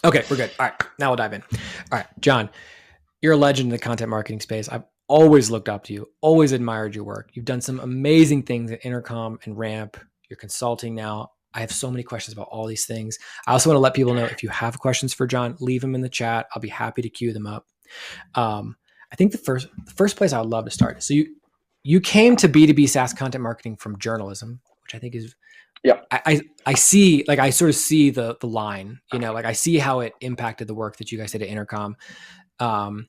Okay, we're good. All right, now we'll dive in. All right, John, you're a legend in the content marketing space. I've always looked up to you, always admired your work. You've done some amazing things at Intercom and Ramp. You're consulting now. I have so many questions about all these things. I also want to let people know if you have questions for John, leave them in the chat. I'll be happy to queue them up. I think the first place I would love to start. So you came to B2B SaaS content marketing from journalism, which I think is Yeah. I see, like, I sort of see the line, like I see how it impacted the work that you guys did at Intercom. Um,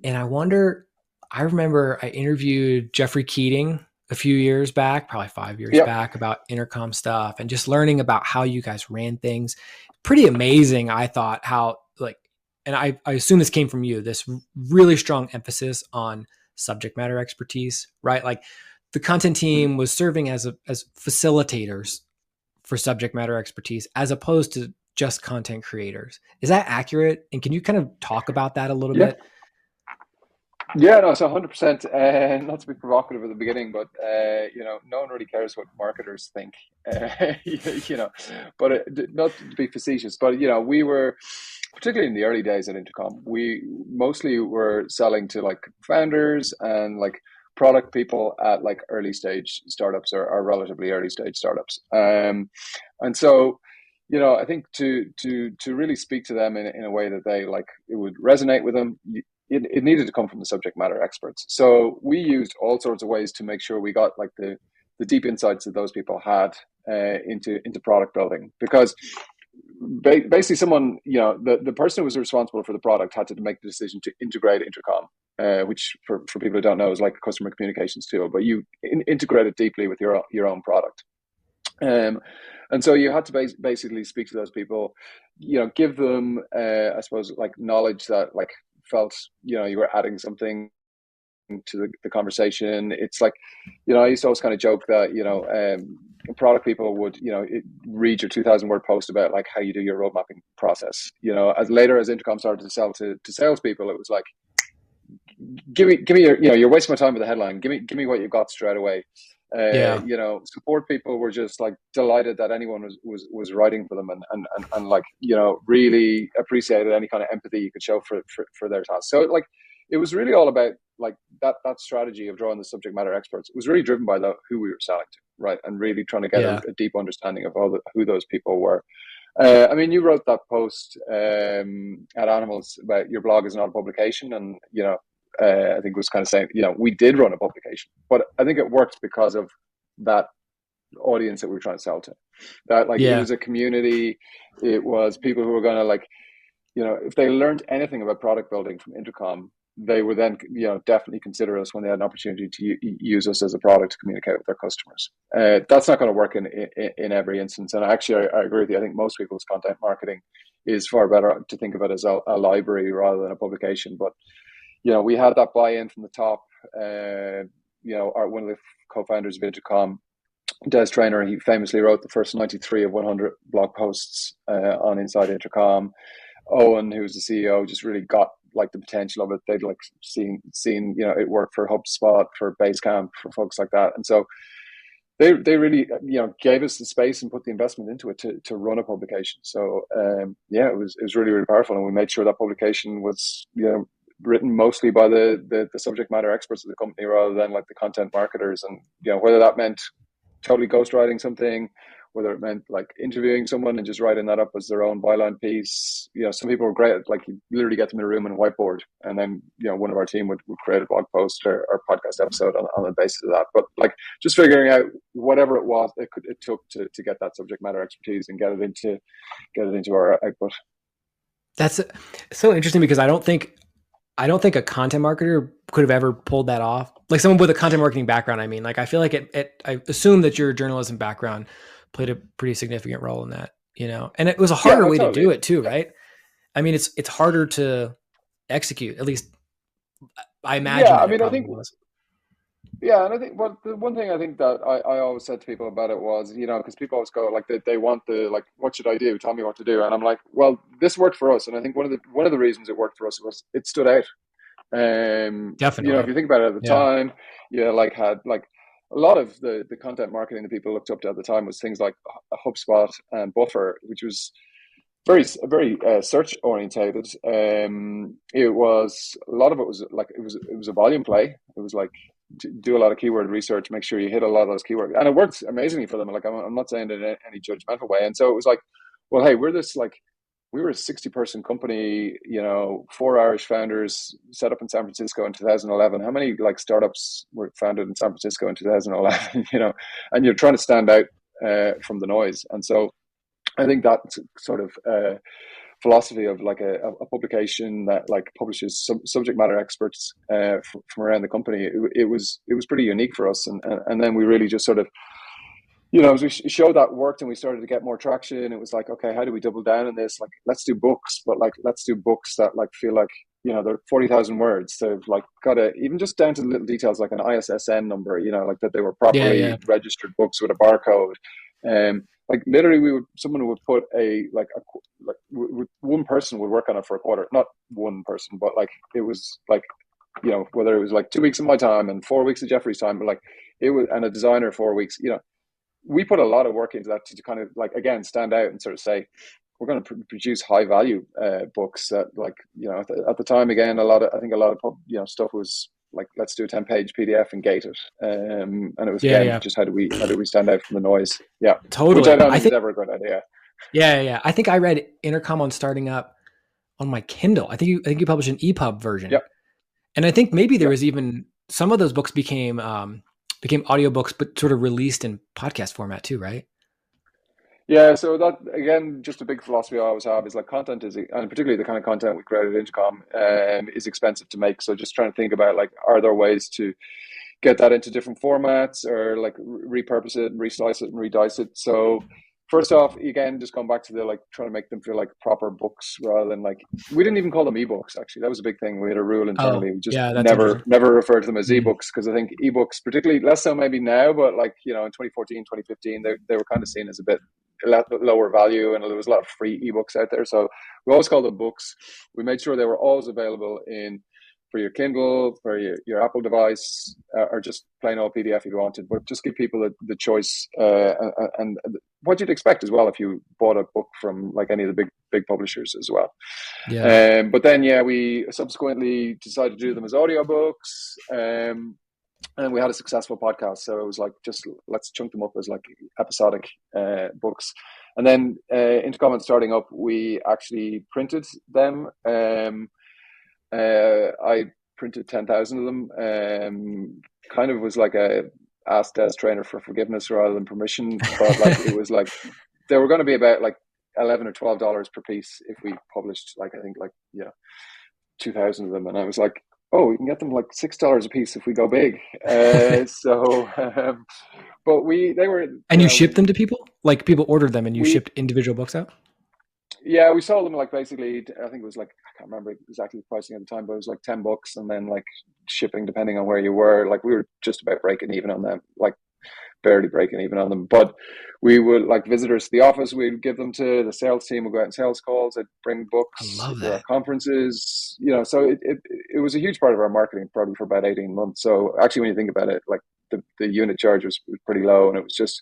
and I remember I interviewed Jeffrey Keating a few years back, probably 5 years Yeah. back, about Intercom stuff and just learning about how you guys ran things. Pretty amazing. I thought how, like, and I assume this came from you, this really strong emphasis on subject matter expertise, right? Like the content Mhm. team was serving as facilitators for subject matter expertise as opposed to just content creators. Is that accurate? And can you kind of talk about that a little Yeah. bit? Yeah, no, so 100%. Not to be provocative at the beginning, but no one really cares what marketers think. You know, but not to be facetious, but we were particularly in the early days at Intercom. We mostly were selling to like founders and like product people at like early stage startups or relatively early stage startups. And so, I think to really speak to them in a way that they like it would resonate with them. It needed to come from the subject matter experts. So we used all sorts of ways to make sure we got like the deep insights that those people had into product building. Because basically someone, the person who was responsible for the product had to make the decision to integrate Intercom, which for people who don't know is like a customer communications tool, but you integrate it deeply with your own product. Um, and so you had to basically speak to those people, give them, I suppose, like knowledge that like felt, you were adding something to the conversation. It's like, I used to always kind of joke that, product people would, read your 2,000 word post about like how you do your road mapping process. As later as Intercom started to sell to salespeople, it was like, give me your, you're wasting my time with the headline. Give me what you've got straight away. Yeah. Support people were just like delighted that anyone was writing for them and like, really appreciated any kind of empathy you could show for their task. So like, it was really all about like that strategy of drawing the subject matter experts. It was really driven by who we were selling to, right? And really trying to get Yeah. a deep understanding of who those people were. I mean, you wrote that post at Animals about your blog is not a publication, and I think it was kind of saying, we did run a publication, but I think it worked because of that audience that we were trying to sell to. That like it Yeah. was a community, it was people who were going to like, if they learned anything about product building from Intercom, they would then, definitely consider us when they had an opportunity to use us as a product to communicate with their customers. That's not going to work in every instance. And actually, I agree with you. I think most people's content marketing is far better to think of it as a library rather than a publication. But we had that buy-in from the top. One of the co-founders of Intercom, Des Trainer, he famously wrote the first 93 of 100 blog posts on Inside Intercom. Owen, who's the CEO, just really got like the potential of it. They'd like seen it work for HubSpot, for Basecamp, for folks like that, and so they really gave us the space and put the investment into it to run a publication. So it was really, really powerful, and we made sure that publication was written mostly by the subject matter experts of the company rather than like the content marketers. And whether that meant totally ghostwriting something, whether it meant like interviewing someone and just writing that up as their own byline piece. Some people were great at like you literally get them in a room and whiteboard, and then one of our team would create a blog post or podcast episode on the basis of that. But like just figuring out whatever it was it took to get that subject matter expertise and get it into our output. That's so interesting because I don't think a content marketer could have ever pulled that off. Like someone with a content marketing background, I mean, like I feel like I assume that your journalism background played a pretty significant role in that, and it was a Yeah, harder no, way to do totally. it too, Yeah. right? I mean, it's harder to execute. At least I imagine Yeah, I that it mean, I probably think was. yeah, and I think the one thing I think that I always said to people about it was, because people always go like they want the like, what should I do? Tell me what to do. And I'm like, well, this worked for us, and I think one of the reasons it worked for us was it stood out. If Definitely. you think about it at the Yeah. time, like had like a lot of the content marketing that people looked up to at the time was things like HubSpot and Buffer, which was very search orientated. It was a lot of it was like it was a volume play. It was like do a lot of keyword research, make sure you hit a lot of those keywords, and it worked amazingly for them. Like I'm not saying that in any judgmental way. And so it was like, well, hey, we were a 60-person company, you know, 4 Irish founders set up in San Francisco in 2011. How many like startups were founded in San Francisco in 2011? You know, and you're trying to stand out from the noise. And so I think that sort of philosophy of like a publication that like publishes subject matter experts from around the company, it was pretty unique for us, and then we really just sort of, you know, as we showed that worked and we started to get more traction, it was like, okay, how do we double down on this? Like, let's do books, but like, let's do books that like feel like, you know, they're 40,000 words. They've like got a, even just down to the little details, like an ISSN number, you know, like that they were Yeah, properly yeah. registered books with a barcode. Like literally someone would put one person would work on it for a quarter, not one person, but like, it was like, you know, whether it was like 2 weeks of my time and 4 weeks of Jeffrey's time, but like it was, and a designer 4 weeks, you know, we put a lot of work into that to kind of like, again, stand out and sort of say we're going to produce high value books that, like, you know, at the time, again, I think a lot of, you know, stuff was like, let's do a 10-page PDF and gate it, and it was, Yeah, again, yeah. just how do we stand out from the noise, yeah, which I Totally. don't I think is think, ever a good idea. yeah, yeah. I think I read Intercom on starting up on my Kindle. I think you published an EPUB version. Yep, And I think maybe there yep. was even some of those books became audiobooks, but sort of released in podcast format too, right? Yeah, so that, again, just a big philosophy I always have is like content is, and particularly the kind of content we created at Intercom, is expensive to make. So just trying to think about like, are there ways to get that into different formats, or like repurpose it and reslice it and redice it. So first off, again, just going back to the like trying to make them feel like proper books rather than like, we didn't even call them ebooks. Actually, that was a big thing. We had a rule Oh, internally. We just yeah, that's interesting. never refer to them as Mm. ebooks, because I think ebooks, particularly less so maybe now, but like, you know, in 2014, 2015, they were kind of seen as a bit lower value, and there was a lot of free ebooks out there. So we always called them books. We made sure they were always available in for your Kindle, for your Apple device, or just plain old PDF if you wanted. But just give people the choice, and what you'd expect as well if you bought a book from like any of the big publishers as well. Yeah. But then, yeah, we subsequently decided to do them as audiobooks. And we had a successful podcast, so it was like, just let's chunk them up as like episodic books. And then Intercom starting up, we actually printed them. I printed 10,000 of them. Kind of was like a ask Des trainer for forgiveness rather than permission, but like it was like they were going to be about like $11 or $12 per piece if we published, like, I think like, yeah, 2,000 of them, and I was like, oh, we can get them like $6 a piece if we go big. But they were, And you you know, shipped them to people? Like people ordered them and you we shipped individual books out? yeah, we sold them like, basically, I think it was like, I can't remember exactly the pricing at the time, but it was like $10, and then like shipping depending on where you were. Like we were just about breaking even on them, like barely breaking even on them. But we would, like, visitors to the office, we'd give them to the sales team. Would go out and sales calls. I'd bring I books. love There are that. conferences, you know. So it was a huge part of our marketing, probably for about 18 months. So actually, when you think about it, like the unit charge was pretty low, and it was just,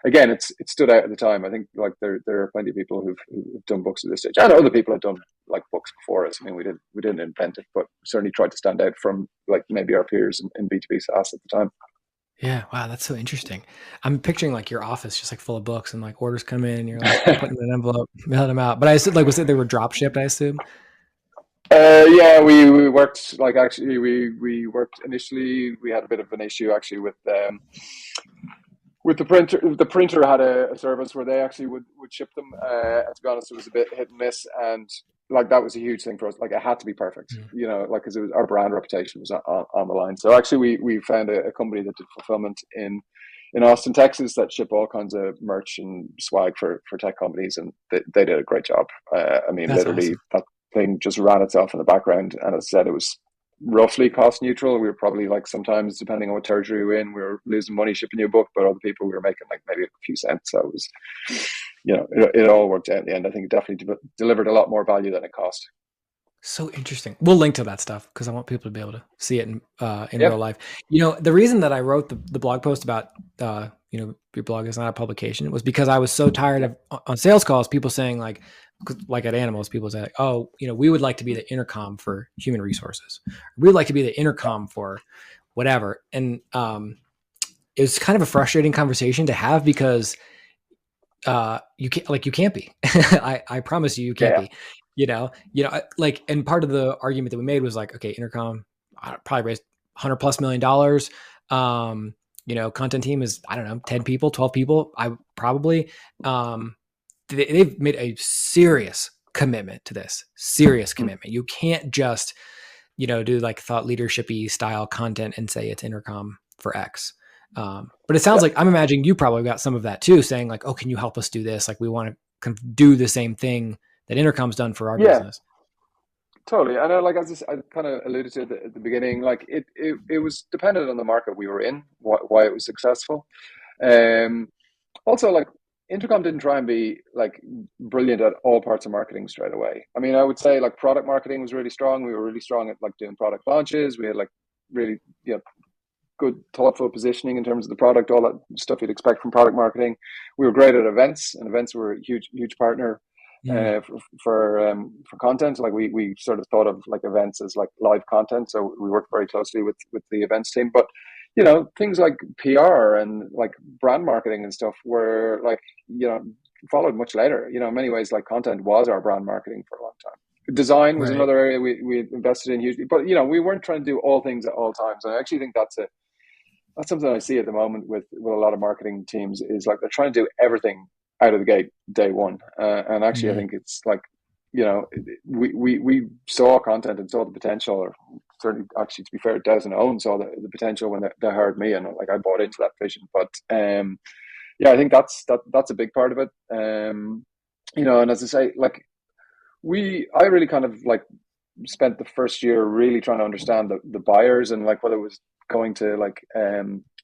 again, it stood out at the time. I think like there are plenty of people who've done books at this stage, and other people have done like books before us. I mean, we didn't invent it, but certainly tried to stand out from like maybe our peers in B2B SaaS at the time. Yeah, wow, that's so interesting. I'm picturing like your office just like full of books and like orders come in and you're like putting an envelope, mailing them out. But I assume, like, was it they were drop shipped, I assume? Yeah, we worked, like, actually we worked initially. We had a bit of an issue actually with the printer. The printer had a service where they actually would ship them. And to be honest, it was a bit hit and miss, and like that was a huge thing for us. Like it had to be perfect, Mm. you know, like, because it was our brand reputation was on the line. So actually, we found a company that did fulfillment in Austin, Texas, that ship all kinds of merch and swag for tech companies, and they did a great job. I mean, That's literally, awesome. that thing just ran itself in the background, and as I said, it was roughly cost neutral. We were probably like, sometimes depending on what territory we were in, we were losing money shipping you a book, but other people we were making like maybe a few cents. So it was, you know, it all worked out in the end. I think it definitely delivered a lot more value than it cost. So interesting. We'll link to that stuff because I want people to be able to see it in Yeah. real life. You know, the reason that I wrote the blog post about your blog is not a publication, was because I was so tired of on sales calls, people saying like at Animals, people say, like, oh, we would like to be the intercom for human resources. We would like to be the intercom for whatever. And it was kind of a frustrating conversation to have because you can't be. I promise you can't Yeah, be. And part of the argument that we made was like, okay, Intercom probably raised $100+ million. Content team is, I don't know, 10 people, 12 people. I probably, they've made a serious commitment to this. Serious commitment. You can't just, do like thought leadershipy style content and say it's Intercom for X. But it sounds yeah, like, I'm imagining you probably got some of that too, saying like, oh, can you help us do this? Like, we want to kind of do the same thing that Intercom's done for our yeah. business. Totally. I know, like as I kind of alluded to at the beginning, like it was dependent on the market we were in, why it was successful. Um, Also, like Intercom didn't try and be like brilliant at all parts of marketing straight away. I mean, I would say like product marketing was really strong. We were really strong at like doing product launches. We had like really, good thoughtful positioning in terms of the product, all that stuff you'd expect from product marketing. We were great at events, and events were a huge partner Mm, for content. Like we sort of thought of like events as like live content, so we worked very closely with the events team. But things like PR and like brand marketing and stuff were like followed much later. In many ways, like content was our brand marketing for a long time. Design was right. another area we invested in hugely, but we weren't trying to do all things at all times. And I actually think that's something I see at the moment with a lot of marketing teams is like they're trying to do everything out of the gate day one. And actually, I Mm, think it's like, we saw content and saw the potential, or certainly, actually, to be fair, Des and Owen saw the potential when they hired me, and like I bought into that vision. But yeah, I think that's a big part of it. And as I say, like I really kind of like spent the first year really trying to understand the buyers and like whether it was going to like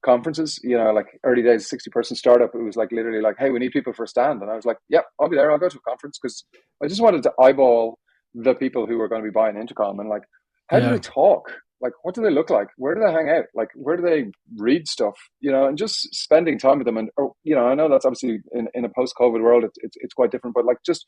conferences, like early days 60-person startup. It was like literally like, hey, we need people for a stand, and I was like, yep, I'll be there, I'll go to a conference, because I just wanted to eyeball the people who were going to be buying Intercom and like, how do they yeah. talk, like what do they look like, where do they hang out, like where do they read stuff, and just spending time with them. And I know that's obviously in a post-COVID world, it's quite different, but like just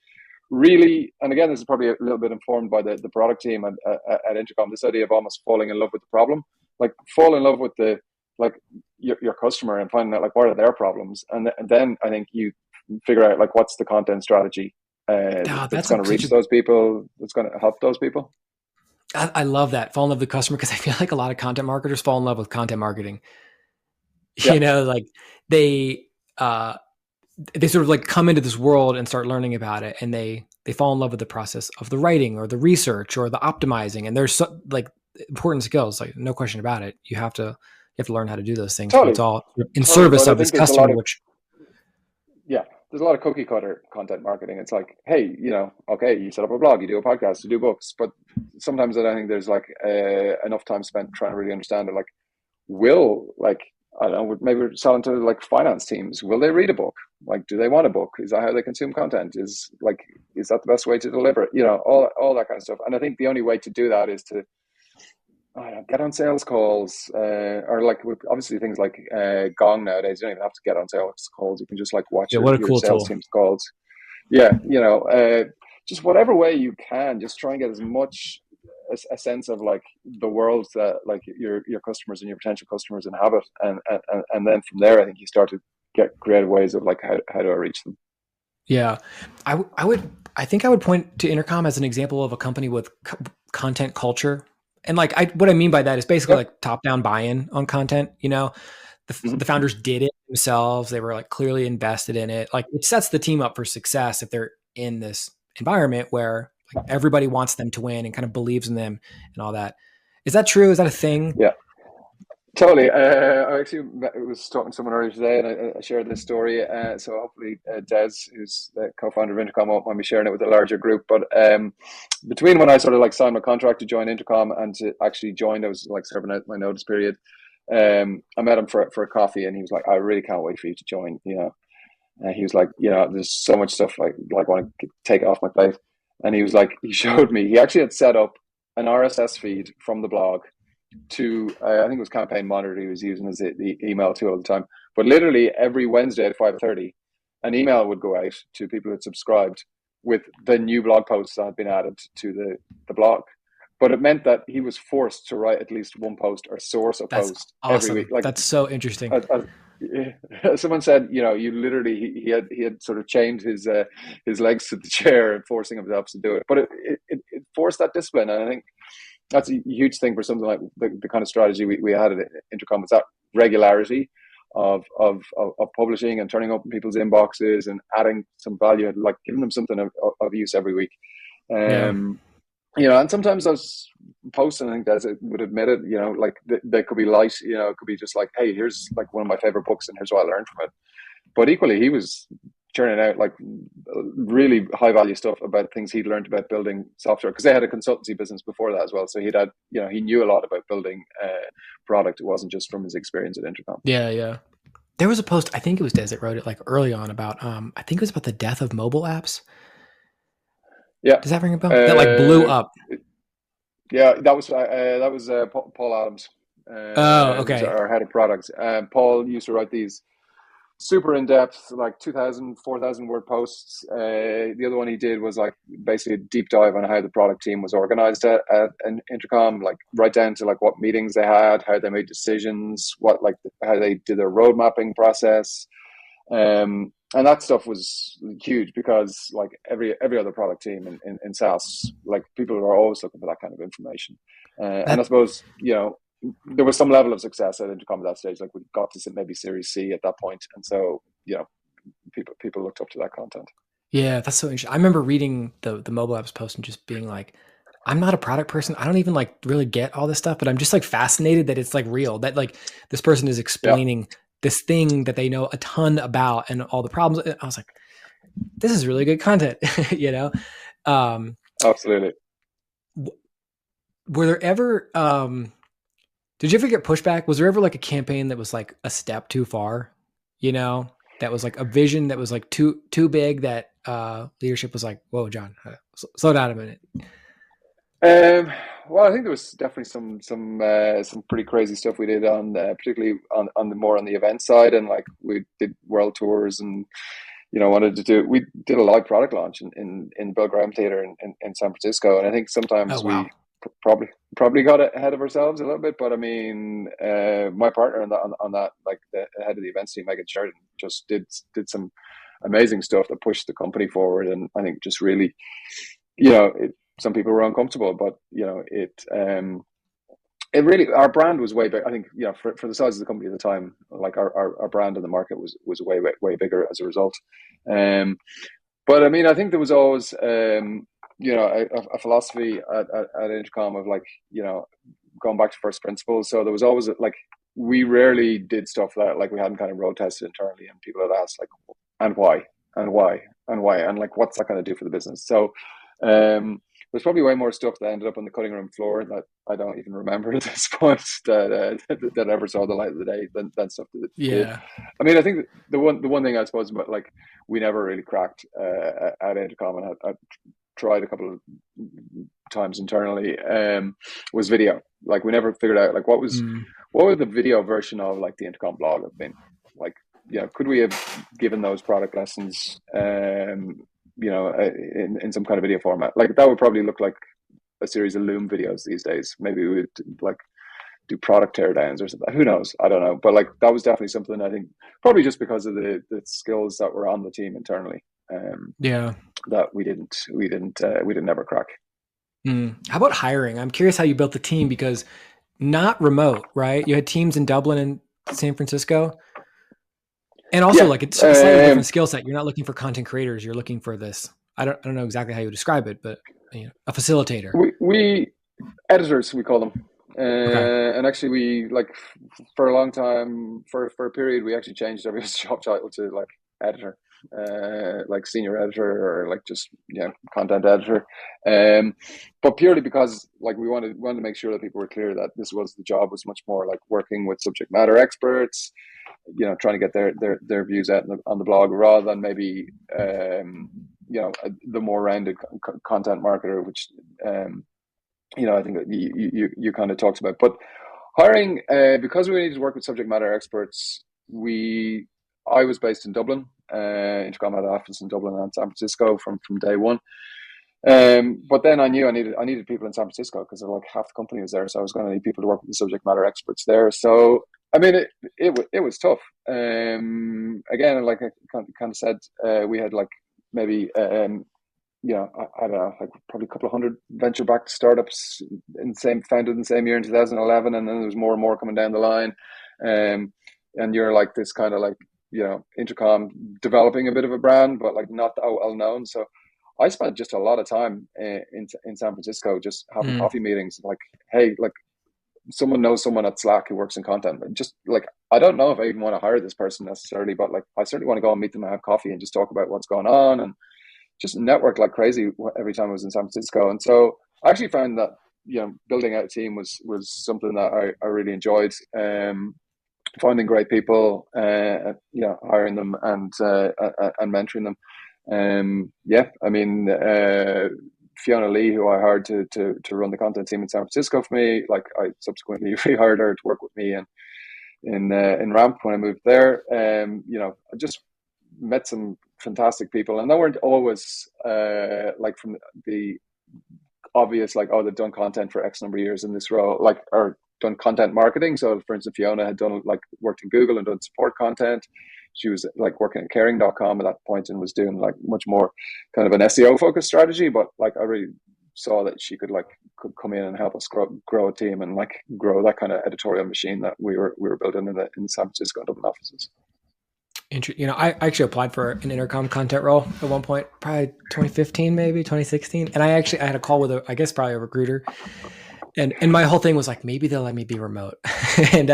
really, and again, this is probably a little bit informed by the product team at Intercom, this idea of almost falling in love with the problem, like fall in love with the like your customer and finding out like what are their problems, and then I think you figure out like what's the content strategy Oh, that's that's going to such reach a, those people, that's going to help those people. I love that, fall in love with the customer, because I feel like a lot of content marketers fall in love with content marketing. Yeah, Like they, uh, they sort of like come into this world and start learning about it, and they fall in love with the process of the writing or the research or the optimizing, and there's like important skills, like no question about it. You have to learn how to do those things, but it's totally, all in totally. service But I of this think there's a lot customer, of which yeah, there's a lot of cookie cutter content marketing. It's like, hey, okay, you set up a blog, you do a podcast, you do books, but sometimes I don't think there's like enough time spent trying to really understand it. Like, will like I don't know, maybe we're selling to like finance teams. Will they read a book? Like, do they want a book? Is that how they consume content? Is that the best way to deliver it? All that kind of stuff. And I think the only way to do that is to I don't know, get on sales calls, or like with obviously things like Gong nowadays. You don't even have to get on sales calls. You can just like watch yeah, your, what a your cool sales tool. team's calls. Yeah, just whatever way you can, just try and get as much a sense of like the world that like your customers and your potential customers inhabit, and then from there, I think you start to get creative ways of like how do I reach them. Yeah, I think I would point to Intercom as an example of a company with content culture. And like what I mean by that is basically Yep. like top down buy-in on content. The Mm-hmm. founders did it themselves. They were like clearly invested in it. Like it sets the team up for success if they're in this environment where like everybody wants them to win and kind of believes in them and all that. Is that true? Is that a thing? Yeah. Totally. I actually was talking to someone earlier today, and I shared this story. So hopefully, Des, who's the co-founder of Intercom, won't mind me sharing it with a larger group. But between when I sort of like signed my contract to join Intercom and to actually join, I was like serving out my notice period. I met him for a coffee, and he was like, "I really can't wait for you to join." And he was like, "There's so much stuff like want to take it off my plate." And he was like, he showed me. He actually had set up an RSS feed from the blog to I think it was Campaign Monitor he was using as the email tool at the time. But literally every Wednesday at 5:30, an email would go out to people who had subscribed with the new blog posts that had been added to the blog. But it meant that he was forced to write at least one post or source a That's post every week. awesome. Like That's so interesting. someone said, you literally he had sort of chained his legs to the chair and forcing himself to do it. But it forced that discipline, and I think that's a huge thing for something like the kind of strategy we had at Intercom. Was that regularity of publishing and turning up in people's inboxes and adding some value, like giving them something of use every week. Yeah. Um, and sometimes those posts, and I think as it would admit it, like they could be light, it could be just like, hey, here's like one of my favorite books and here's what I learned from it. But equally, he was churning out like really high value stuff about things he'd learned about building software, because they had a consultancy business before that as well. So he knew a lot about building product. It wasn't just from his experience at Intercom. Yeah. Yeah. There was a post, I think it was Des that wrote it like early on about, I think it was about the death of mobile apps. Yeah. Does that ring a bell? That like blew up. Yeah, that was Paul Adams, Oh, who's okay. our head of products. Paul used to write these super in depth, like 2,000, 4,000 word posts. The other one he did was like basically a deep dive on how the product team was organized at Intercom, like right down to like what meetings they had, how they made decisions, how they did their road mapping process. And that stuff was huge because like every other product team in SaaS, like people are always looking for that kind of information. And I That suppose, there was some level of success at Intercom at that stage. Like we got to maybe Series C at that point, and so people looked up to that content. Yeah, that's so interesting. I remember reading the mobile apps post and just being like, I'm not a product person. I don't even like really get all this stuff, but I'm just like fascinated that it's like real, that like this person is Yeah, explaining this thing that they know a ton about and all the problems. I was like, this is really good content, you know? Um, absolutely. were there ever, did you ever get pushback? Was there ever like a campaign that was like a step too far, you know, that was like a vision that was like too big that leadership was like, whoa, John, slow down a minute. Um, well, I think there was definitely some pretty crazy stuff we did on particularly on the more on the event side, and like we did world tours and wanted to do we did a live product launch in Bill Graham Theater in San Francisco, and I think Oh, sometimes wow. we probably got ahead of ourselves a little bit, but I mean, my partner on that, like the head of the events team, Megan Sheridan, just did some amazing stuff that pushed the company forward, and I think just really, some people were uncomfortable, but it really, our brand was way big. I think, for the size of the company at the time, like our brand in the market was way bigger as a result. Um, but I mean, I think there was always, a philosophy at Intercom of like, going back to first principles. So there was always like, we rarely did stuff that like we hadn't kind of road tested internally, and people had asked like, and why, and why, and why, and like, what's that going to do for the business? So, there's probably way more stuff that ended up on the cutting room floor that I don't even remember at this point that ever saw the light of the day than stuff that did. Yeah. I mean, I think the one thing I suppose, but like we never really cracked at Intercom, and I tried a couple of times internally, was video. Like we never figured out like Mm. what would the video version of like the Intercom blog have been like. Could we have given those product lessons, in some kind of video format? Like that would probably look like a series of Loom videos these days. Maybe we would like do product teardowns or something. Who knows? I don't know. But like that was definitely something I think probably just because of the skills that were on the team internally, Yeah. that we didn't ever crack. Mm. How about hiring? I'm curious how you built the team because not remote, right? You had teams in Dublin and San Francisco. And also Yeah. like it's a slightly different skill set. You're not looking for content creators. You're looking for this. I don't know exactly how you describe it, but a facilitator. We editors, we call them. Okay. And actually, we like for a long time, for a period, we actually changed everyone's job title to like editor, like senior editor, or like just content editor. But purely because like we wanted to make sure that people were clear that this was the job was much more like working with subject matter experts, trying to get their views out on the blog, rather than maybe the more rounded content marketer, which I think that you kind of talked about. But Hiring, because we needed to work with subject matter experts, I was based in Dublin. Intercom had an office in Dublin and San Francisco from day one. But then I knew I needed people in San Francisco because like half the company was there, so I was going to need people to work with the subject matter experts there. So I mean, it was tough. Again, like I kind of said, we had like maybe I don't know, like probably a couple of hundred venture-backed startups founded in the same year in 2011, and then there was more and more coming down the line. Um, and you're like this kind of like Intercom developing a bit of a brand, but like not that well known. So I spent just a lot of time in San Francisco, just having Mm. coffee meetings. Like, hey, like someone knows someone at Slack who works in content. And just like I don't know if I even want to hire this person necessarily, but like I certainly want to go and meet them and have coffee and just talk about what's going on and just network like crazy every time I was in San Francisco. And so I actually found that building out a team was something that I really enjoyed. Finding great people, hiring them and mentoring them. Yeah, I mean, Fiona Lee, who I hired to run the content team in San Francisco for me, like I subsequently rehired her to work with me in Ramp when I moved there. I just met some fantastic people, and they weren't always like from the obvious, like, oh, they've done content for X number of years in this role, like, or done content marketing. So, for instance, Fiona had done like worked in Google and done support content. She was like working at caring.com at that point and was doing like much more kind of an SEO focused strategy. But like, I really saw that she could come in and help us grow a team and like grow that kind of editorial machine that we were building in the San Francisco and Dublin offices. I actually applied for an Intercom content role at one point, probably 2015, maybe 2016. And I had a call with I guess probably a recruiter. And my whole thing was like, maybe they'll let me be remote. And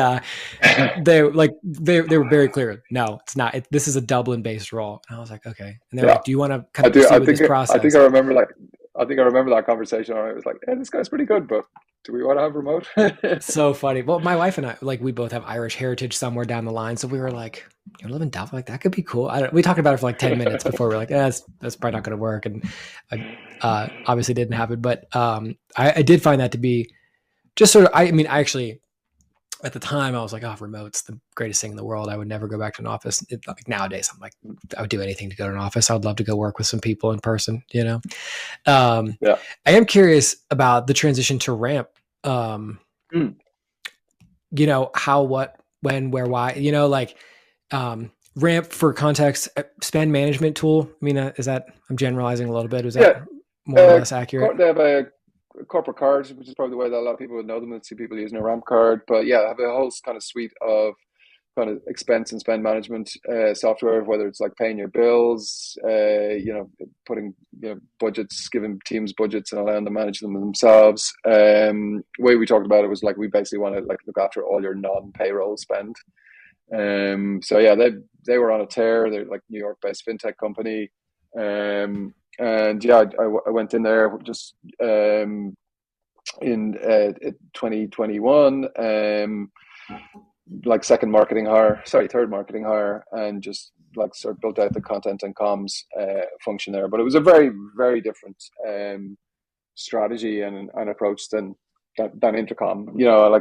they were very clear. No, it's not. This is a Dublin based role. And I was like, okay. And they're Yeah, like, do you want to kind I of do. proceed with this process? I think I remember that conversation. I was like, "Yeah, this guy's pretty good, but do we want to have remote?" So funny. Well, my wife and I, like, we both have Irish heritage somewhere down the line. So we were like, you live in Dublin? Like, that could be cool. We talked about it for like 10 minutes before we are like, that's probably not going to work. And obviously didn't happen. But I did find that to be just sort of, I mean, I actually, at the time, I was like, oh, remote's the greatest thing in the world. I would never go back to an office. Like nowadays, I'm like, I would do anything to go to an office. I would love to go work with some people in person, Yeah. I am curious about the transition to Ramp. Um, Mm. How, what, when, where, why, like Ramp, for context, spend management tool. I mean, is that, I'm generalizing a little bit. Is that Yeah. more or less accurate? They have a corporate card, which is probably the way that a lot of people would know them and see people using a ramp card. But yeah, I have a whole kind of suite of kind of expense and spend management software, whether it's like paying your bills, putting budgets, giving teams budgets and allowing them to manage them themselves. Way we talked about it was like we basically want to like look after all your non-payroll spend. So yeah, they were on a tear. They're like New York-based fintech company. And yeah, I went in there just in 2021, like third marketing hire, and just like sort of built out the content and comms function there. But it was a very, very different strategy and approach than Intercom. I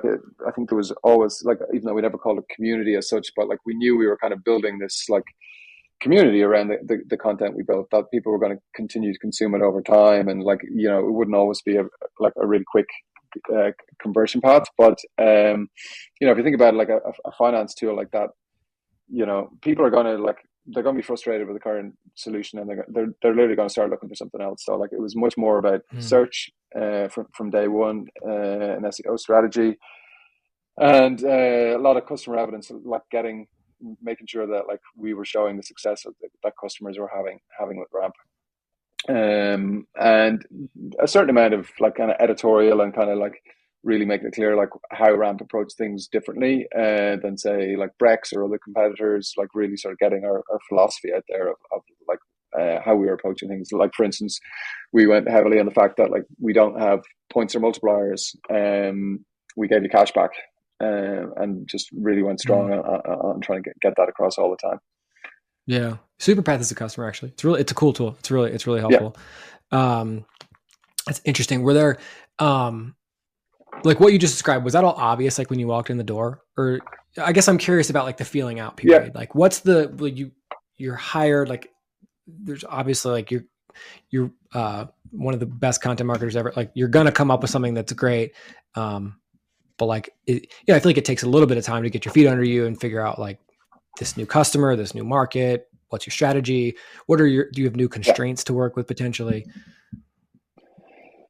think there was always like, even though we never called it community as such, but like we knew we were kind of building this like community around the content we built, that people were going to continue to consume it over time, and like it wouldn't always be a really quick conversion path. But if you think about it, like a finance tool like that, people are going to like, they're going to be frustrated with the current solution, and they're literally going to start looking for something else. So like it was much more about search from day one, an SEO strategy, and a lot of customer evidence, like making sure that like we were showing the success that customers were having with Ramp, and a certain amount of like kind of editorial and kind of like really making it clear like how Ramp approach things differently than say like Brex or other competitors, like really sort of getting our philosophy out there of like how we were approaching things. Like for instance, we went heavily on the fact that like we don't have points or multipliers. We gave you cash back, and just really went strong on trying to get that across all the time. Yeah. Superpath is a customer, actually. It's a cool tool. It's really Yeah. helpful. That's interesting. Were there, like what you just described, was that all obvious like when you walked in the door? Or I guess I'm curious about like the feeling out Yeah, period. Like what's the like you're hired, like there's obviously like you're one of the best content marketers ever. Like you're gonna come up with something that's great. But like I feel like it takes a little bit of time to get your feet under you and figure out like this new customer, this new market, what's your strategy? What are your do you have new yeah. constraints to work with potentially?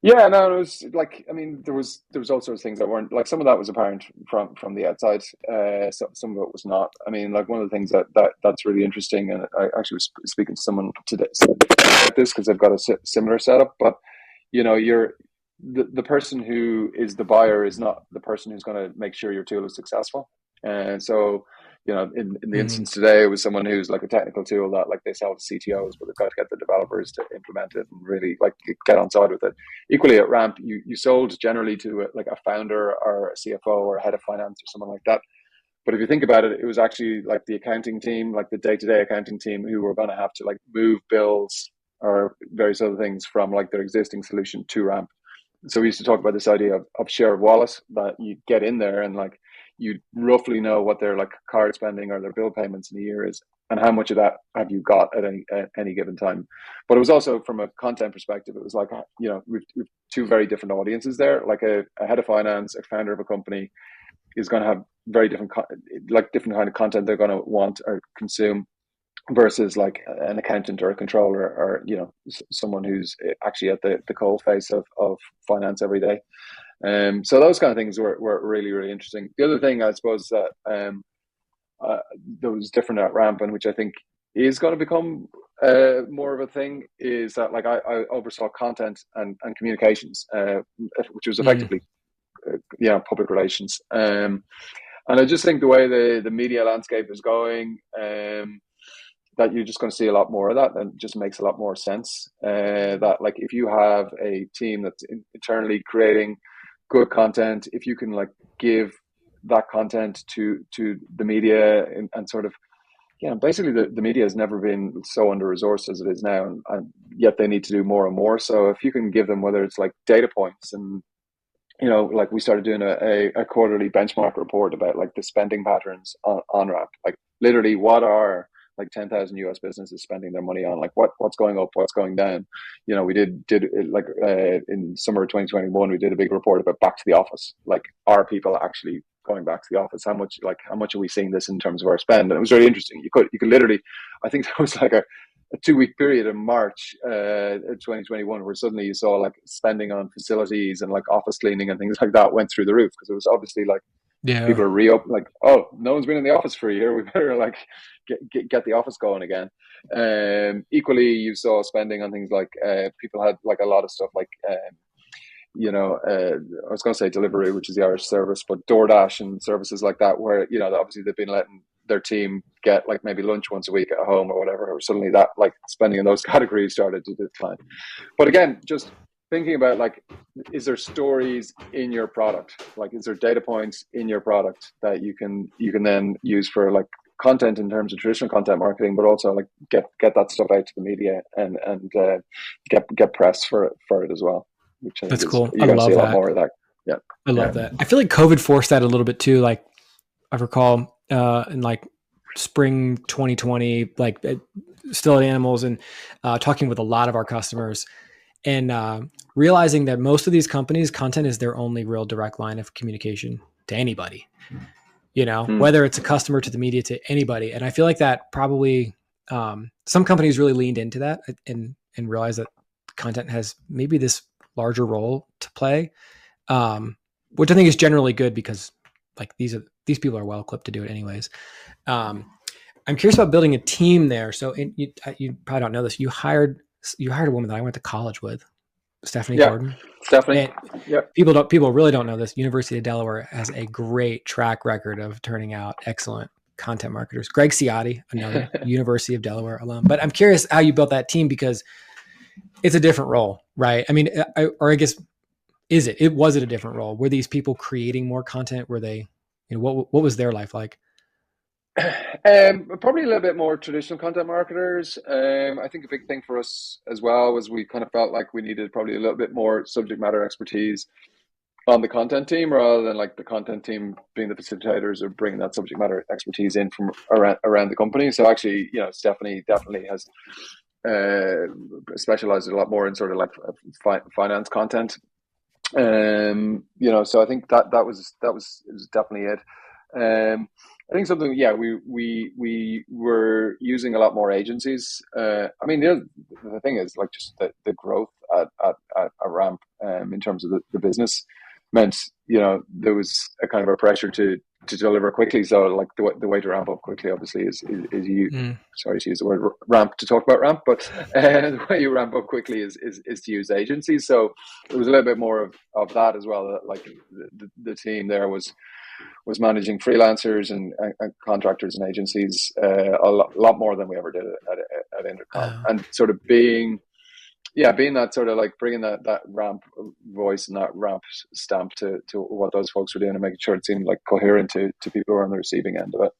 Yeah, no, it was like I mean, there was all sorts of things that weren't like some of that was apparent from the outside. Some of it was not. I mean, like one of the things that's really interesting, and I actually was speaking to someone today about this because they've got a similar setup. But you're the person who is the buyer is not the person who's going to make sure your tool is successful. And so, in the Mm-hmm. instance today, it was someone who's like a technical tool that like they sell to CTOs, but they've got to get the developers to implement it and really like get on side with it. Equally at Ramp, you sold generally to like a founder or a CFO or a head of finance or someone like that. But if you think about it, it was actually like the accounting team, like the day-to-day accounting team, who were going to have to like move bills or various other things from like their existing solution to Ramp. So we used to talk about this idea of share of wallet, that you get in there and like you roughly know what their like card spending or their bill payments in a year is, and how much of that have you got at any given time. But it was also from a content perspective, it was like we've two very different audiences there. Like a head of finance, a founder of a company is going to have very different like different kind of content they're going to want or consume versus like an accountant or a controller or someone who's actually at the coal face of finance every day. So those kind of things were really really interesting. The other thing I suppose that that was different at Ramp, and which I think is going to become more of a thing, is that like I oversaw content and communications, which was Mm-hmm. effectively public relations. And I just think the way the media landscape is going, that you're just going to see a lot more of that, and it just makes a lot more sense. That like if you have a team that's internally creating good content, if you can like give that content to the media and sort of basically the media has never been so under resourced as it is now, and yet they need to do more and more. So if you can give them, whether it's like data points and like we started doing a quarterly benchmark report about like the spending patterns on Ramp. Like literally, what are like 10,000 US businesses spending their money on? Like what's going up, what's going down? We did like in summer of 2021, we did a big report about back to the office. Like, are people actually going back to the office? How much are we seeing this in terms of our spend? And it was really interesting. You could literally, I think there was like a 2 week period in March 2021 where suddenly you saw like spending on facilities and like office cleaning and things like that went through the roof, because it was obviously like Yeah. people are reopen, like, oh, no one's been in the office for a year, we better like get the office going again. Equally, you saw spending on things like people had like a lot of stuff like I was going to say Deliveroo, which is the Irish service, but DoorDash and services like that, where obviously they've been letting their team get like maybe lunch once a week at home or whatever. Or suddenly that like spending in those categories started to decline. But again, just thinking about like, is there stories in your product? Like, is there data points in your product that you can then use for like content in terms of traditional content marketing, but also like get that stuff out to the media and get press for it as well, which I think That's is cool. I you're going to see love a lot that. more of that. Yeah, I yeah, love that. I feel like COVID forced that a little bit too. Like I recall in like spring 2020, like still at Animals and talking with a lot of our customers and realizing that most of these companies, content is their only real direct line of communication to anybody, mm, whether it's a customer to the media to anybody. And I feel like that probably some companies really leaned into that and realized that content has maybe this larger role to play, which I think is generally good because like these people are well equipped to do it anyways. Um, I'm curious about building a team there. So you probably don't know this. You hired a woman that I went to college with, Stephanie yeah, Gordon, Stephanie, and yeah. people really don't know this. University of Delaware has a great track record of turning out excellent content marketers. Greg Ciotti, another University of Delaware alum. But I'm curious how you built that team because it's a different role, right? I mean, or I guess is it? Was it a different role? Were these people creating more content? Were they, what was their life like? Probably a little bit more traditional content marketers. I think a big thing for us as well was we kind of felt like we needed probably a little bit more subject matter expertise on the content team rather than like the content team being the facilitators or bringing that subject matter expertise in from around the company. So actually, Stephanie definitely has specialized a lot more in sort of like finance content. So I think that was definitely it. I think something, yeah, we were using a lot more agencies. I mean, the thing is like just the growth at Ramp, in terms of the business meant, there was a kind of a pressure to deliver quickly. So like the way to ramp up quickly, obviously, is you. Mm. Sorry to use the word ramp to talk about ramp, but the way you ramp up quickly is to use agencies. So there was a little bit more of that as well. That like the team there was managing freelancers and contractors and agencies a lot more than we ever did at Intercom, Oh. and sort of being that sort of like bringing that ramp voice and that ramp stamp to what those folks were doing and making sure it seemed like coherent to people who are on the receiving end of it.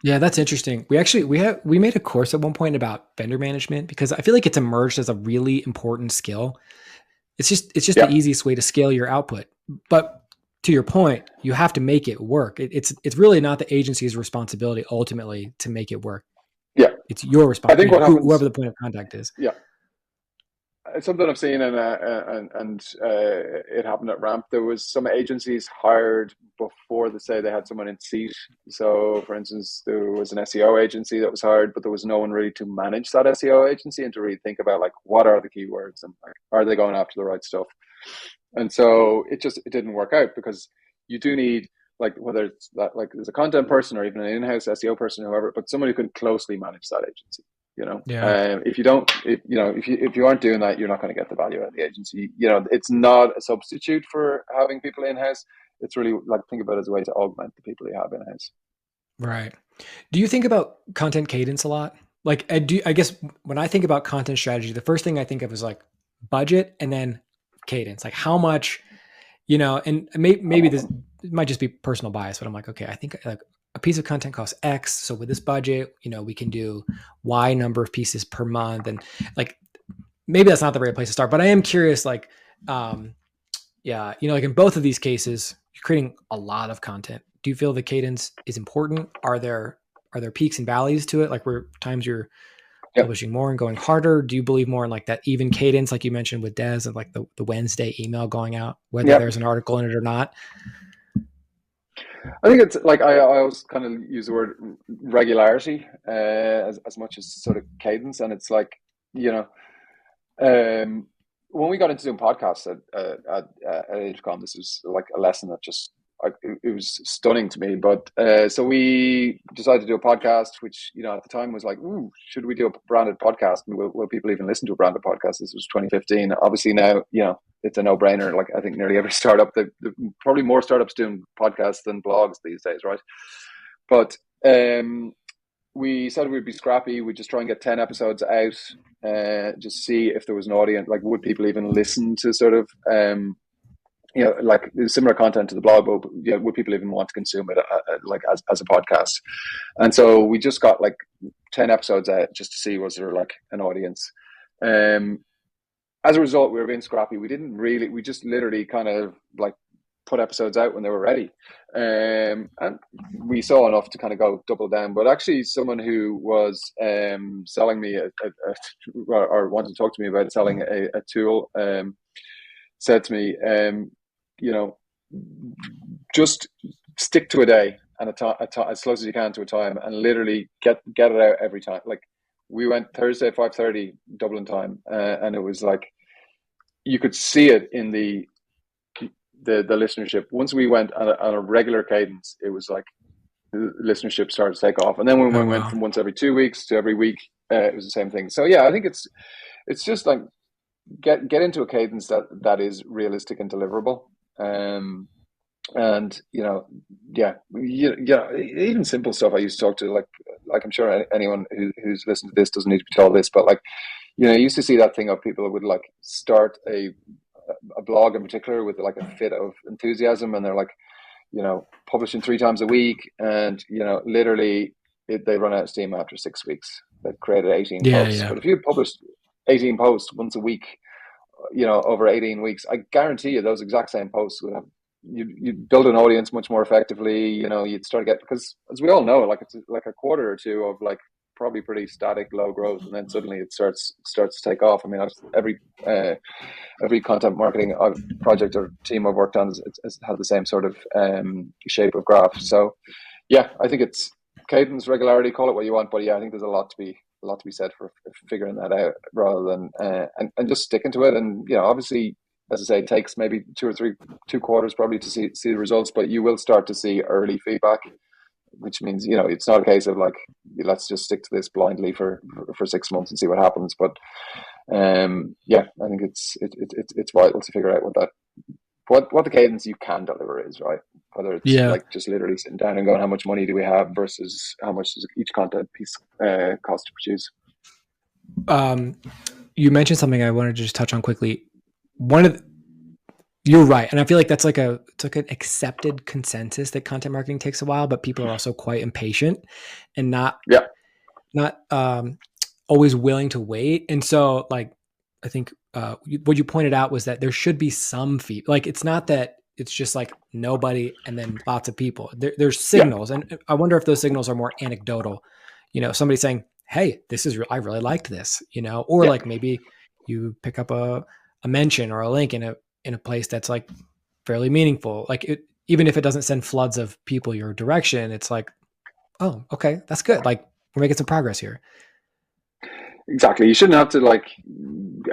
Yeah, that's interesting. We made a course at one point about vendor management because I feel like it's emerged as a really important skill. It's just the Yeah, easiest way to scale your output. But to your point, you have to make it work. It's really not the agency's responsibility ultimately to make it work. yeah. It's your I think responsibility, what whoever happens, the point of contact is. yeah, it's something I've seen, and it happened at Ramp. There was some agencies hired before they say they had someone in seat. So, for instance, there was an SEO agency that was hired, but there was no one really to manage that SEO agency and to really think about like what are the keywords and like, are they going after the right stuff. And so it didn't work out because you do need like whether it's that like there's a content person or even an in-house SEO person, or whoever, but someone who can closely manage that agency. Yeah. If you don't, if you aren't doing that, you're not going to get the value out of the agency. It's not a substitute for having people in house. It's really like think about it as a way to augment the people you have in house. Right. Do you think about content cadence a lot? Like, I guess when I think about content strategy, the first thing I think of is like budget and then cadence. Like how much, and maybe this it might just be personal bias, but I'm like, okay, I think like a piece of content costs X. So with this budget, we can do Y number of pieces per month. And like, maybe that's not the right place to start, but I am curious, like, um, yeah, like in both of these cases, you're creating a lot of content. Do you feel the cadence is important? Are there peaks and valleys to it? Like where times you're Yeah, publishing more and going harder? Do you believe more in like that even cadence, like you mentioned with Des, and like the Wednesday email going out, whether yeah. there's an article in it or not? I think it's like I always kind of use the word regularity as much as sort of cadence, and it's like you know Um, when we got into doing podcasts at Intercom, this was like a lesson that just it was stunning to me. But so we decided to do a podcast, which at the time was like, ooh, should we do a branded podcast? And will people even listen to a branded podcast? This was 2015. Obviously now, it's a no brainer. Like I think nearly every startup, probably more startups doing podcasts than blogs these days, right? But we said we'd be scrappy. We'd just try and get 10 episodes out, just see if there was an audience. Like, would people even listen to sort of, like similar content to the blog, but would people even want to consume it like as a podcast? And so we just got like 10 episodes out just to see was there like an audience. Um, as a result, we were being scrappy. We just literally kind of like put episodes out when they were ready. And we saw enough to kind of go double down. But actually, someone who was selling me or wanted to talk to me about selling a tool said to me, you know, just stick to a day and as close as you can to a time, and literally get it out every time. Like we went Thursday 5:30 Dublin time, and it was like you could see it in the listenership. Once we went on a regular cadence, it was like the listenership started to take off. And then when we Oh went wow. from once every 2 weeks to every week, it was the same thing. So yeah, I think it's just like get into a cadence that is realistic and deliverable. And yeah, even simple stuff. I used to talk to like I'm sure anyone who's listened to this doesn't need to be told this, but like I used to see that thing of people that would like start a blog in particular with like a fit of enthusiasm, and they're like publishing 3 times a week, and literally they run out of steam after 6 weeks. They've created 18 Yeah, posts, yeah. but if you published 18 posts once a week over 18 weeks, I guarantee you those exact same posts would have, you'd build an audience much more effectively. You'd start to get, because as we all know, like it's like a quarter or two of like probably pretty static, low growth, and then suddenly it starts to take off. I mean, every content marketing project or team I've worked on has had the same sort of shape of graph. So yeah, I think it's cadence, regularity, call it what you want, but yeah, I think there's a lot to be said for figuring that out rather than and just sticking to it. And obviously, as I say, it takes maybe 2 quarters probably to see the results, but you will start to see early feedback, which means it's not a case of like, let's just stick to this blindly for 6 months and see what happens. But yeah, I think it's vital to figure out what the cadence you can deliver is, right? Whether it's Yeah. like just literally sitting down and going, how much money do we have versus how much does each content piece cost to produce. You mentioned something I wanted to just touch on quickly. You're right, and I feel like it's like an accepted consensus that content marketing takes a while, but people are also quite impatient and not always willing to wait. And so, like, I think what you pointed out was that there should be some feed. Like, it's not that it's just like nobody and then lots of people. There's signals, and I wonder if those signals are more anecdotal. Somebody saying, "Hey, this is I really liked this," or like maybe you pick up a mention or a link in a place that's like fairly meaningful. Like even if it doesn't send floods of people your direction, it's like, oh, okay, that's good. Like we're making some progress here. Exactly. You shouldn't have to like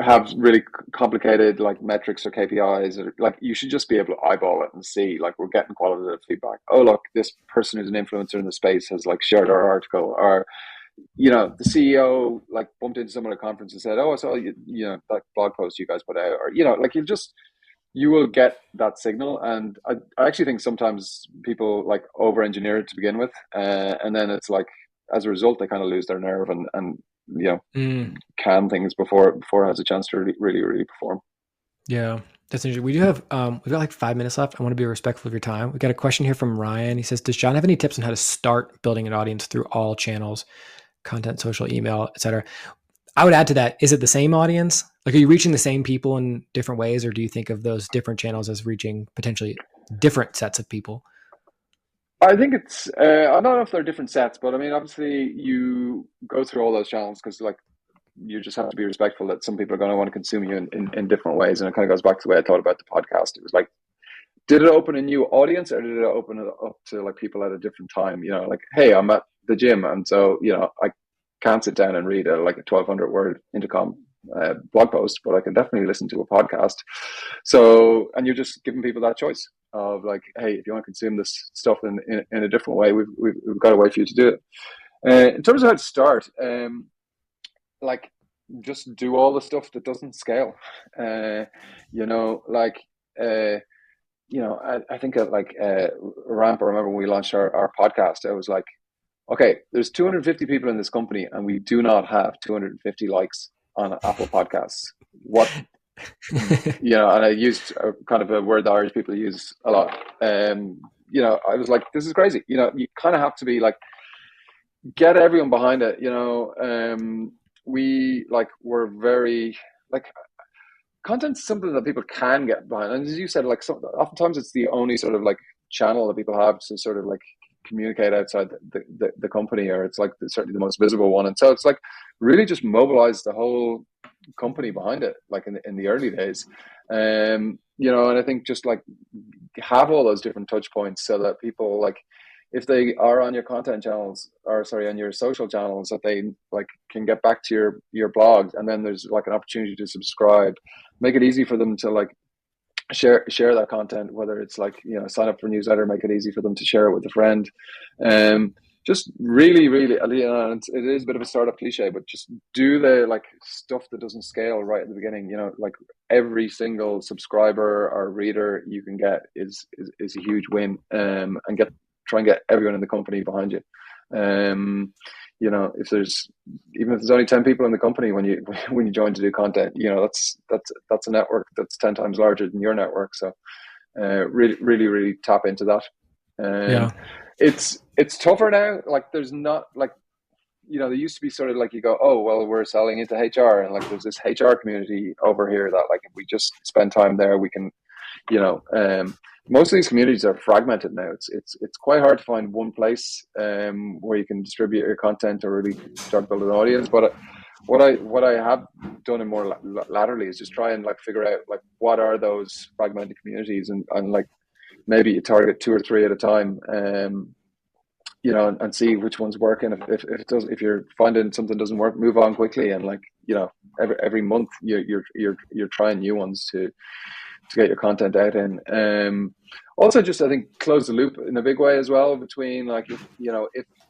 have really complicated like metrics or KPIs, or like you should just be able to eyeball it and see like we're getting qualitative feedback. Oh, look, this person who's an influencer in the space has like shared our article, or the CEO like bumped into someone at a conference and said, "Oh, I saw that blog post you guys put out," or like you will get that signal. And I actually think sometimes people like over engineer it to begin with, and then it's like as a result they kind of lose their nerve and can things before it has a chance to really perform. Yeah, that's interesting. We do have we've got like 5 minutes left. I want to be respectful of your time. We got a question here from Ryan. He says, "Does John have any tips on how to start building an audience through all channels, content, social, email, etc.?" I would add to that: is it the same audience? Like, are you reaching the same people in different ways, or do you think of those different channels as reaching potentially different sets of people? I think it's I don't know if they're different sets, but I mean, obviously you go through all those channels because like you just have to be respectful that some people are going to want to consume you in different ways. And it kind of goes back to the way I thought about the podcast. It was like, did it open a new audience, or did it open it up to like people at a different time? Like, hey, I'm at the gym, and so I can't sit down and read a 1,200 word Intercom blog post, but I can definitely listen to a podcast. So, and you're just giving people that choice of like, hey, if you want to consume this stuff in a different way, we've got a way for you to do it. In terms of how to start, like just do all the stuff that doesn't scale. I think at like Ramp, I remember when we launched our podcast, I was like, okay, there's 250 people in this company and we do not have 250 likes on Apple Podcasts. What, and I used kind of a word that Irish people use a lot. I was like, this is crazy. You kind of have to be like, get everyone behind it. We're very like, content's something that people can get behind, and as you said, like oftentimes it's the only sort of like channel that people have to sort of like communicate outside the company, or it's like certainly the most visible one. And so it's like really just mobilize the whole company behind it, like in the early days. And I think just like have all those different touch points so that people like, if they are on your content channels, or sorry, on your social channels, that they like can get back to your blog, and then there's like an opportunity to subscribe. Make it easy for them to like share that content, whether it's like sign up for a newsletter, make it easy for them to share it with a friend. Just really it is a bit of a startup cliche, but just do the like stuff that doesn't scale right at the beginning. Like every single subscriber or reader you can get is a huge win. And try and get everyone in the company behind you. If there's only 10 people in the company when you join to do content, that's a network that's 10 times larger than your network. So really tap into that. It's tougher now. Like there's not like there used to be sort of like you go, oh, well, we're selling into HR, and like there's this HR community over here that like if we just spend time there, we can, you know, most of these communities are fragmented now. It's quite hard to find one place where you can distribute your content or really start building an audience. But what I have done in more laterally is just try and like figure out like what are those fragmented communities, and like maybe you target two or three at a time, and see which one's working. If it does, if you're finding something doesn't work, move on quickly, and like every month you're trying new ones to get your content out in. Also, just I think close the loop in a big way as well between like if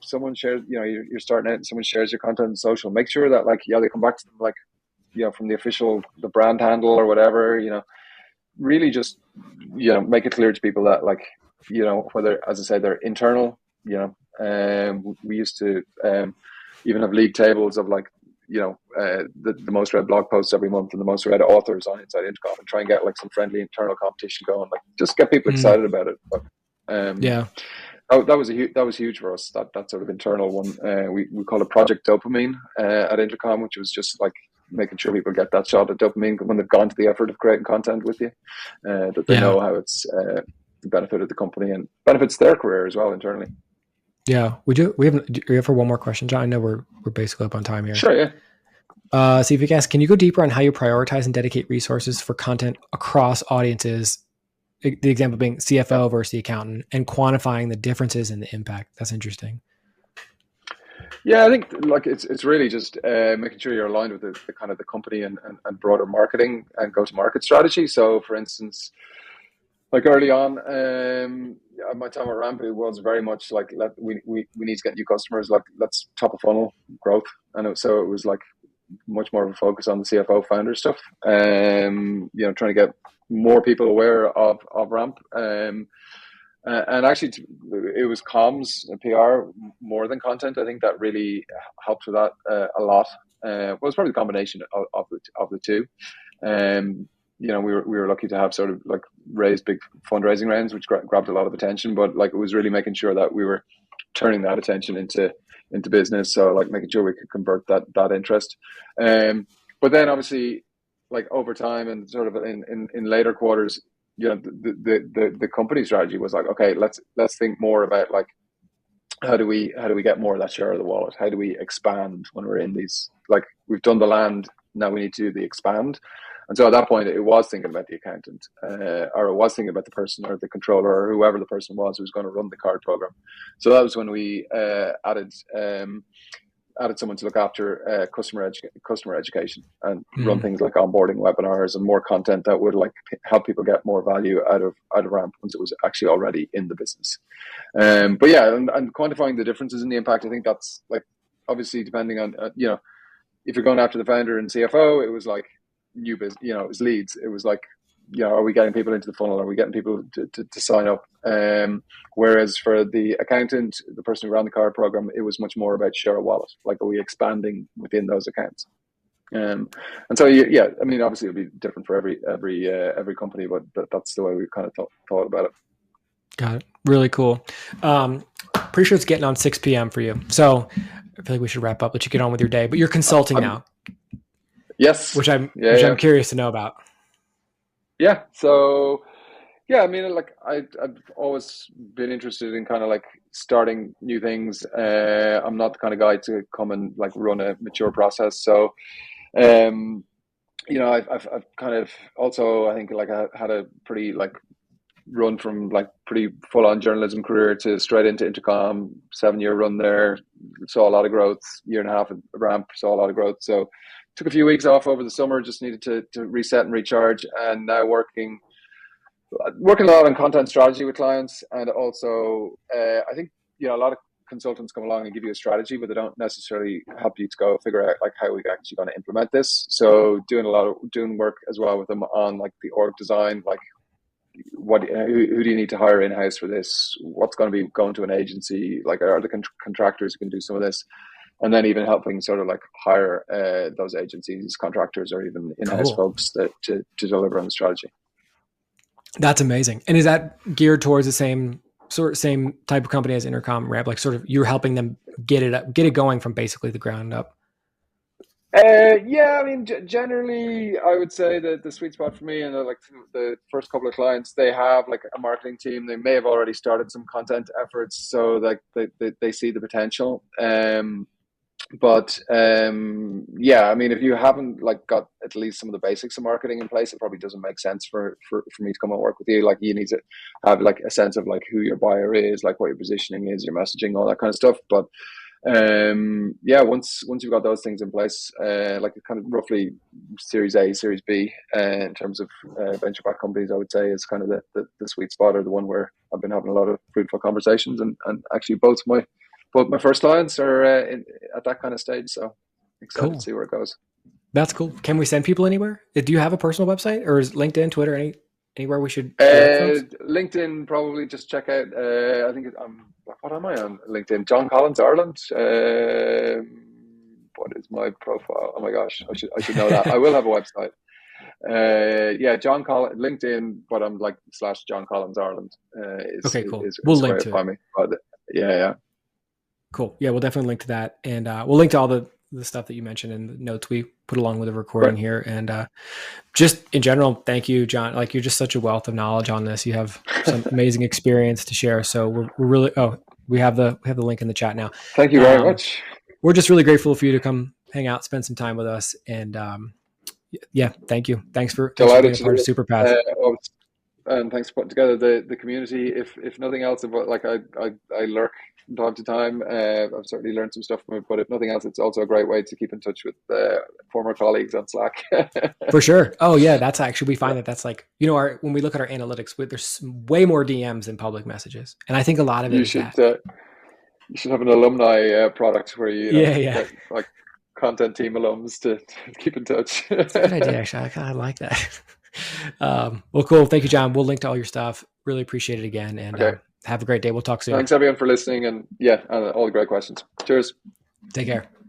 someone shares, you're starting out and someone shares your content on social, make sure that like they come back to them like from the brand handle or whatever. Really just make it clear to people that like whether, as I say, they're internal. We used to even have league tables of like the most read blog posts every month and the most read authors on inside Intercom, and try and get like some friendly internal competition going, like just get people excited about it. But yeah, that was huge for us, that sort of internal one. We call it Project Dopamine at Intercom, which was just like making sure people get that shot of dopamine when they've gone to the effort of creating content with you, that they know how it's benefited the company and benefits their career as well internally. Yeah, we do. We have for one more question, John. I know we're basically up on time here. Sure, yeah. So if you can ask, can you go deeper on how you prioritize and dedicate resources for content across audiences? The example being CFO versus the accountant, and quantifying the differences in the impact. That's interesting. Yeah, I think like it's really just making sure you're aligned with the kind of the company and broader marketing and go-to-market strategy. So, for instance, like early on, my time at Ramp, it was very much like we need to get new customers. Like let's top of funnel growth, and so it was like much more of a focus on the CFO founder stuff. Trying to get more people aware of Ramp. And actually, it was comms and PR more than content. I think that really helped with that a lot. Well, it's probably the combination of the two. We were lucky to have sort of like raised big fundraising rounds, which grabbed a lot of attention. But like it was really making sure that we were turning that attention into business. So like making sure we could convert that interest. But then obviously, like over time and sort of in later quarters, the company strategy was like, okay, let's think more about like how do we get more of that share of the wallet? How do we expand when we're in these, like we've done the land, now we need to do the expand. And so at that point, it was thinking about the accountant, or it was thinking about the person or the controller or whoever the person was who was going to run the card program. So that was when we added someone to look after customer education and run things like onboarding webinars and more content that would like help people get more value out of Ramp once it was actually already in the business. But yeah, and quantifying the differences in the impact, I think that's like obviously depending on if you're going after the founder and CFO, it was like new business, it was leads. It was like, are we getting people into the funnel? Are we getting people to sign up? Whereas for the accountant, the person who ran the card program, it was much more about share of wallet. Like, are we expanding within those accounts? And so, yeah, I mean, obviously it'll be different for every company, but that's the way we kind of thought about it. Got it. Really cool. Pretty sure it's getting on 6 p.m. for you. So I feel like we should wrap up, let you get on with your day, but you're consulting now. Yes. Which I'm curious to know about. Yeah. So, yeah, I mean, like I've always been interested in kind of like starting new things. I'm not the kind of guy to come and like run a mature process. So, I've kind of also, I think like I had a pretty like run from like pretty full on journalism career to straight into Intercom, 7-year run there, saw a lot of growth, 1.5 at Ramp, saw a lot of growth. So took a few weeks off over the summer, just needed to reset and recharge, and now working a lot on content strategy with clients. And also I think a lot of consultants come along and give you a strategy, but they don't necessarily help you to go figure out like how we're actually going to implement this. So doing work as well with them on like the org design, like who do you need to hire in-house for this, what's going to be going to an agency, like are the contractors who can do some of this, and then even helping sort of like hire those agencies, contractors, or even in-house folks to deliver on the strategy. That's amazing. And is that geared towards the same sort of same type of company as Intercom Ramp? Like sort of you're helping them get it going from basically the ground up. Yeah, I mean, generally, I would say that the sweet spot for me and like the first couple of clients, they have like a marketing team. They may have already started some content efforts, so like they see the potential. But yeah, I mean, if you haven't like got at least some of the basics of marketing in place, it probably doesn't make sense for me to come and work with you. Like you need to have like a sense of like who your buyer is, like what your positioning is, your messaging, all that kind of stuff. But yeah, once you've got those things in place, like kind of roughly Series A, Series B, in terms of venture backed companies, I would say is kind of the sweet spot, or the one where I've been having a lot of fruitful conversations, and actually both my first clients are at that kind of stage. So excited to Cool. see where it goes. That's cool. Can we send people anywhere? Do you have a personal website, or is LinkedIn, Twitter, anywhere we should direct folks? LinkedIn, probably just check out. I think what am I on LinkedIn? John Collins Ireland. What is my profile? Oh my gosh, I should know that. I will have a website. Yeah, John Collins LinkedIn, but I'm like / John Collins Ireland Okay, cool. is We'll a way link to to it. find me. But yeah. Cool. Yeah, we'll definitely link to that. And we'll link to all the stuff that you mentioned in the notes we put along with the recording Right. here. And just in general, thank you, John. Like you're just such a wealth of knowledge on this. You have some amazing experience to share. So we're really, we have the link in the chat now. Thank you very much. We're just really grateful for you to come hang out, spend some time with us. And yeah, thank you. Thanks for Delighted being a to part do of it. Superpath. And thanks for putting together the community. If nothing else, about like I lurk from time to time. I've certainly learned some stuff from it, but if nothing else, it's also a great way to keep in touch with former colleagues on Slack. For sure. Oh yeah, that's actually, we find that's like, when we look at our analytics, there's way more DMs than public messages, and I think a lot of it You is should that. you should have an alumni product where you Yeah. get like content team alums to keep in touch. It's a good idea, actually. I kind of like that. Well, cool. Thank you, John. We'll link to all your stuff. Really appreciate it again, and Okay. have a great day. We'll talk soon. Thanks everyone for listening, and all the great questions. Cheers. Take care.